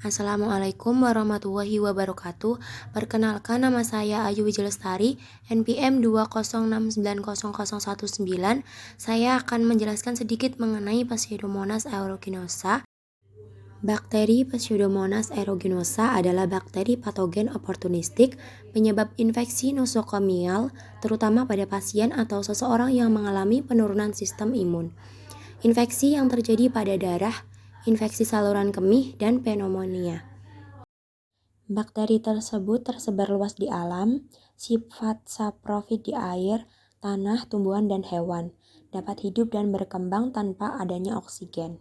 Assalamualaikum warahmatullahi wabarakatuh. Perkenalkan, nama saya Ayu Wijalestari, NPM 206900019. Saya akan menjelaskan sedikit mengenai Pseudomonas aeruginosa. Bakteri Pseudomonas aeruginosa adalah bakteri patogen oportunistik penyebab infeksi nosokomial, terutama pada pasien atau seseorang yang mengalami penurunan sistem imun. Infeksi yang terjadi pada darah, infeksi saluran kemih, dan pneumonia. Bakteri tersebut tersebar luas di alam, sifat saprofit di air, tanah, tumbuhan, dan hewan, dapat hidup dan berkembang tanpa adanya oksigen.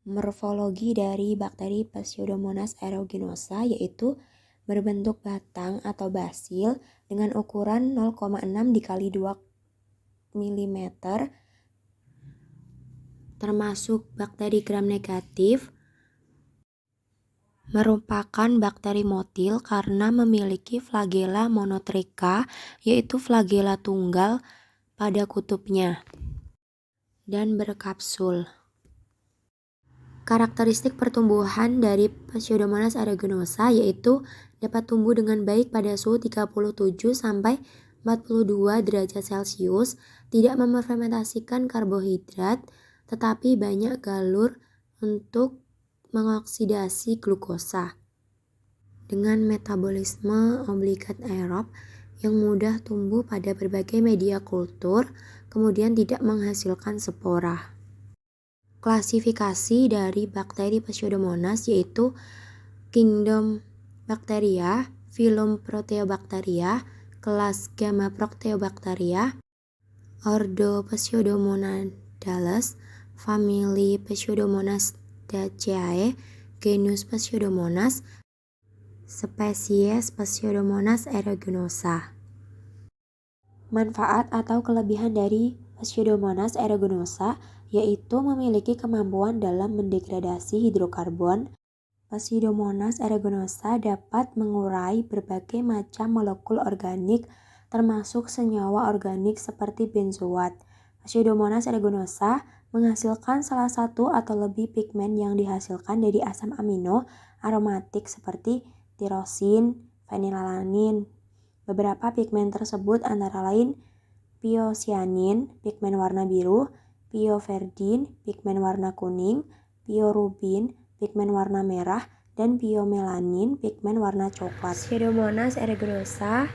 Morfologi dari bakteri Pseudomonas aeruginosa yaitu berbentuk batang atau basil dengan ukuran 0,6 dikali 2 mm, termasuk bakteri gram negatif, merupakan bakteri motil karena memiliki flagela monotreka, yaitu flagela tunggal pada kutubnya, dan berkapsul. Karakteristik pertumbuhan dari Pseudomonas aeruginosa yaitu dapat tumbuh dengan baik pada suhu 37 sampai 42 derajat Celcius, tidak mefermentasikan karbohidrat, tetapi banyak galur untuk mengoksidasi glukosa. Dengan metabolisme obligat aerob yang mudah tumbuh pada berbagai media kultur, kemudian tidak menghasilkan spora. Klasifikasi dari bakteri Pseudomonas yaitu Kingdom Bacteria, Phylum Proteobacteria, kelas Gamma Proteobacteria, Ordo Pseudomonadales, famili Pseudomonastaceae, genus Pseudomonas, spesies Pseudomonas aeruginosa. Manfaat atau kelebihan dari Pseudomonas aeruginosa yaitu memiliki kemampuan dalam mendegradasi hidrokarbon. Pseudomonas aeruginosa dapat mengurai berbagai macam molekul organik termasuk senyawa organik seperti benzoat. Pseudomonas aeruginosa menghasilkan salah satu atau lebih pigmen yang dihasilkan dari asam amino aromatik seperti tirosin, fenilalanin. Beberapa pigmen tersebut antara lain piocyanin, pigmen warna biru, pioverdin, pigmen warna kuning, piorubin, pigmen warna merah, dan piomelanin, pigmen warna coklat. Pseudomonas aeruginosa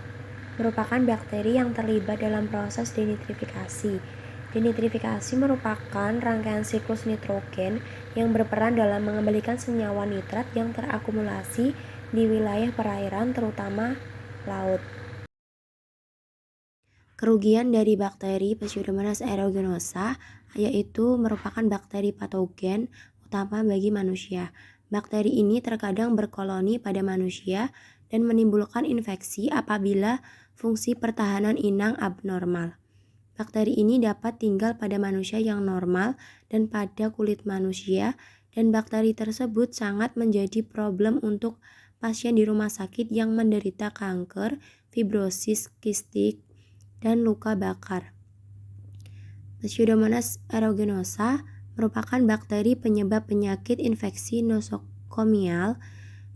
merupakan bakteri yang terlibat dalam proses denitrifikasi. Denitrifikasi merupakan rangkaian siklus nitrogen yang berperan dalam mengembalikan senyawa nitrat yang terakumulasi di wilayah perairan, terutama laut. Kerugian dari bakteri Pseudomonas aeruginosa yaitu merupakan bakteri patogen utama bagi manusia. Bakteri ini terkadang berkoloni pada manusia dan menimbulkan infeksi apabila fungsi pertahanan inang abnormal. Bakteri ini dapat tinggal pada manusia yang normal dan pada kulit manusia, dan bakteri tersebut sangat menjadi problem untuk pasien di rumah sakit yang menderita kanker, fibrosis kistik, dan luka bakar. Pseudomonas aeruginosa merupakan bakteri penyebab penyakit infeksi nosokomial.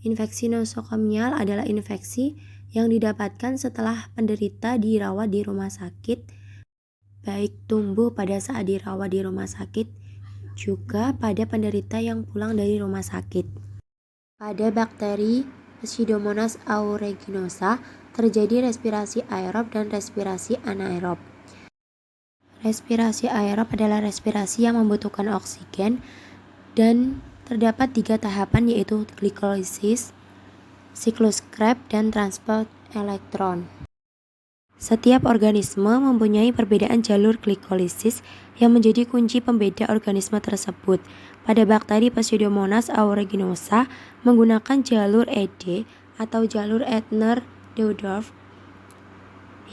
Infeksi nosokomial adalah infeksi yang didapatkan setelah penderita dirawat di rumah sakit, baik tumbuh pada saat dirawat di rumah sakit, juga pada penderita yang pulang dari rumah sakit. Pada bakteri Pseudomonas aeruginosa terjadi respirasi aerob dan respirasi anaerob. Respirasi aerob adalah respirasi yang membutuhkan oksigen dan terdapat 3 tahapan yaitu glikolisis, siklus Krebs, dan transport elektron. Setiap organisme mempunyai perbedaan jalur glikolisis yang menjadi kunci pembeda organisme tersebut. Pada bakteri Pseudomonas aeruginosa menggunakan jalur ED atau jalur Eppner-Deudorff,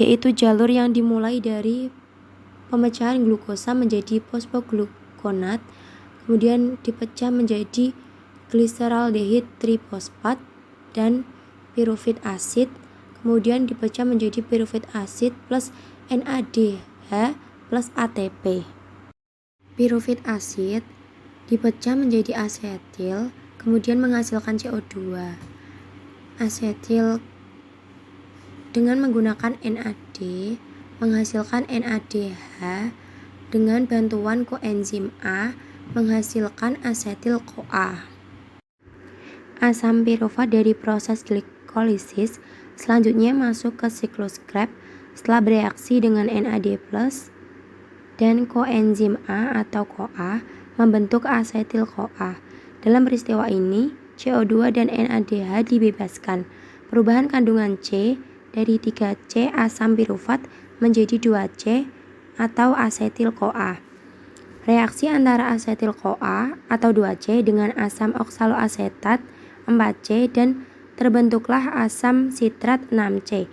yaitu jalur yang dimulai dari pemecahan glukosa menjadi fosfogluconat, kemudian dipecah menjadi gliseraldehid trifosfat dan piruvik asid, kemudian dipecah menjadi piruvik asid plus NADH plus ATP. Piruvik asid dipecah menjadi asetil, kemudian menghasilkan CO2. Asetil dengan menggunakan NAD menghasilkan NADH dengan bantuan koenzim A menghasilkan asetil-CoA. Asam pirufat dari proses glikolisis selanjutnya masuk ke siklus Krebs setelah bereaksi dengan NAD+ dan koenzim A atau CoA membentuk asetil-CoA. Dalam peristiwa ini, CO2 dan NADH dibebaskan. Perubahan kandungan C dari 3C asam pirufat menjadi 2C atau asetil-CoA. Reaksi antara asetil-CoA atau 2C dengan asam oksaloasetat 4C dan terbentuklah asam sitrat 6C.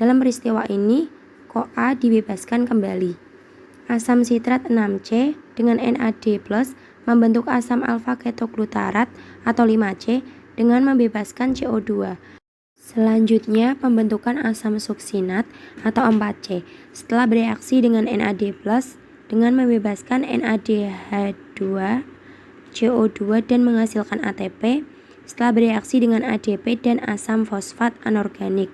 Dalam peristiwa ini, CoA dibebaskan kembali. Asam sitrat 6C dengan NAD+ membentuk asam alfa-ketoglutarat atau 5C dengan membebaskan CO2. Selanjutnya, pembentukan asam suksinat atau 4C setelah bereaksi dengan NAD+ dengan membebaskan NADH2, CO2 dan menghasilkan ATP setelah bereaksi dengan ADP dan asam fosfat anorganik.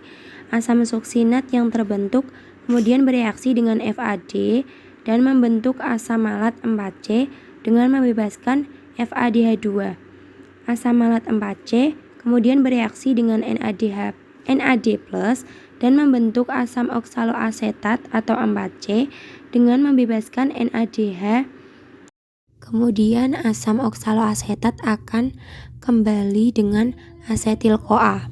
Asam suksinat yang terbentuk kemudian bereaksi dengan FAD dan membentuk asam malat 4C dengan membebaskan FADH2. Asam malat 4C kemudian bereaksi dengan NAD+ dan membentuk asam oksaloasetat atau 4C dengan membebaskan NADH. Kemudian asam oksaloasetat akan kembali dengan asetil-CoA.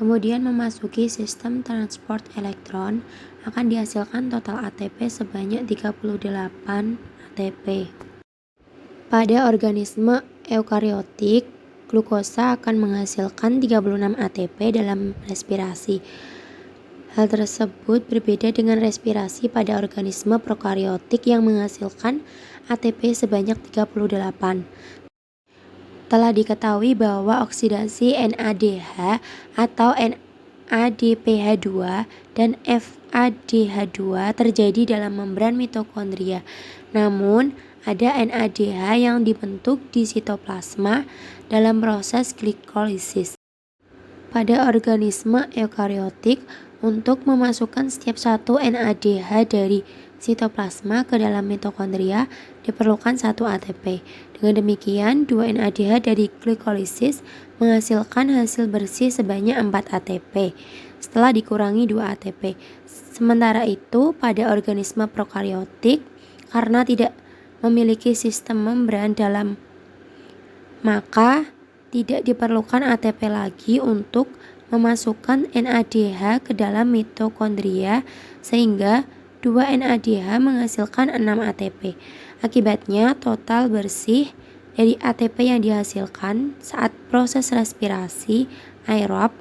Kemudian memasuki sistem transport elektron akan dihasilkan total ATP sebanyak 38 ATP. Pada organisme eukariotik, glukosa akan menghasilkan 36 ATP dalam respirasi. Hal tersebut berbeda dengan respirasi pada organisme prokariotik yang menghasilkan ATP sebanyak 38. Telah diketahui bahwa oksidasi NADH atau NADPH2 dan FADH2 terjadi dalam membran mitokondria. Namun, ada NADH yang dibentuk di sitoplasma dalam proses glikolisis. Pada organisme eukariotik, untuk memasukkan setiap satu NADH dari sitoplasma ke dalam mitokondria diperlukan 1 ATP. Dengan demikian, 2 NADH dari glikolisis menghasilkan hasil bersih sebanyak 4 ATP setelah dikurangi 2 ATP. Sementara itu, pada organisme prokariotik, karena tidak memiliki sistem membran dalam, maka tidak diperlukan ATP lagi untuk memasukkan NADH ke dalam mitokondria sehingga 2 NADH menghasilkan 6 ATP. Akibatnya total bersih dari ATP yang dihasilkan saat proses respirasi aerob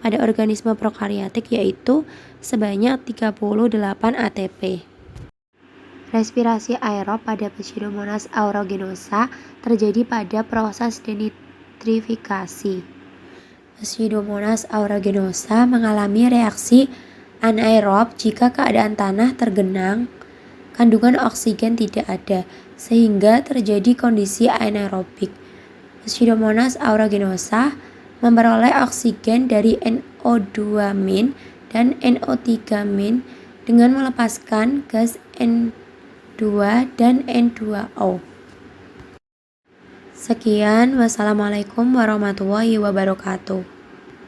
pada organisme prokariotik yaitu sebanyak 38 ATP. Respirasi aerob pada Pseudomonas aeruginosa terjadi pada proses denitrifikasi. Pseudomonas aeruginosa mengalami reaksi anaerob jika keadaan tanah tergenang, kandungan oksigen tidak ada, sehingga terjadi kondisi anaerobik. Pseudomonas aeruginosa memperoleh oksigen dari NO2- dan NO3- dengan melepaskan gas N2 dan N2O. Sekian, wassalamualaikum warahmatullahi wabarakatuh.